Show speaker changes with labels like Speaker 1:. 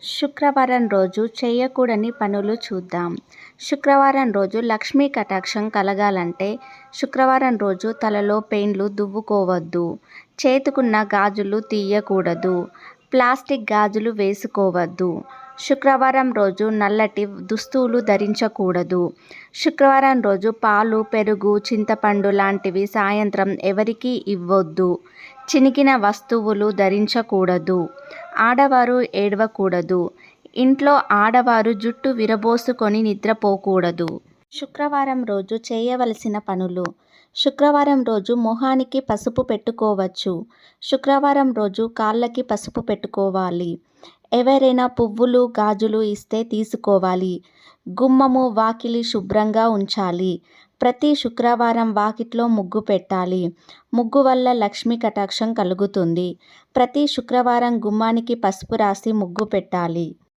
Speaker 1: శుక్రవారం రోజు చేయకూడని పనులు చూద్దాం. శుక్రవారం రోజు లక్ష్మీ కటాక్షం కలగాలంటే శుక్రవారం రోజు తలలో పెండ్లు దువ్వుకోవద్దు. చేతికున్న గాజులు తీయకూడదు. ప్లాస్టిక్ గాజులు వేసుకోవద్దు. శుక్రవారం రోజు నల్లటి దుస్తులు ధరించకూడదు. శుక్రవారం రోజు పాలు, పెరుగు, చింతపండు లాంటివి సాయంత్రం ఎవరికీ ఇవ్వొద్దు. చినిగిన వస్తువులు ధరించకూడదు. ఆడవారు ఏడవకూడదు. ఇంట్లో ఆడవారు జుట్టు విరబోసుకొని నిద్రపోకూడదు. శుక్రవారం రోజు చేయవలసిన పనులు: శుక్రవారం రోజు మొహానికి పసుపు పెట్టుకోవచ్చు. శుక్రవారం రోజు కాళ్ళకి పసుపు పెట్టుకోవాలి. ఎవరైనా పువ్వులు, గాజులు ఇస్తే తీసుకోవాలి. గుమ్మము, వాకిలి శుభ్రంగా ఉంచాలి. ప్రతి శుక్రవారం వాకిట్లో ముగ్గు పెట్టాలి. ముగ్గు వల్ల లక్ష్మీ కటాక్షం కలుగుతుంది. ప్రతి శుక్రవారం గుమ్మానికి పసుపు రాసి ముగ్గు పెట్టాలి.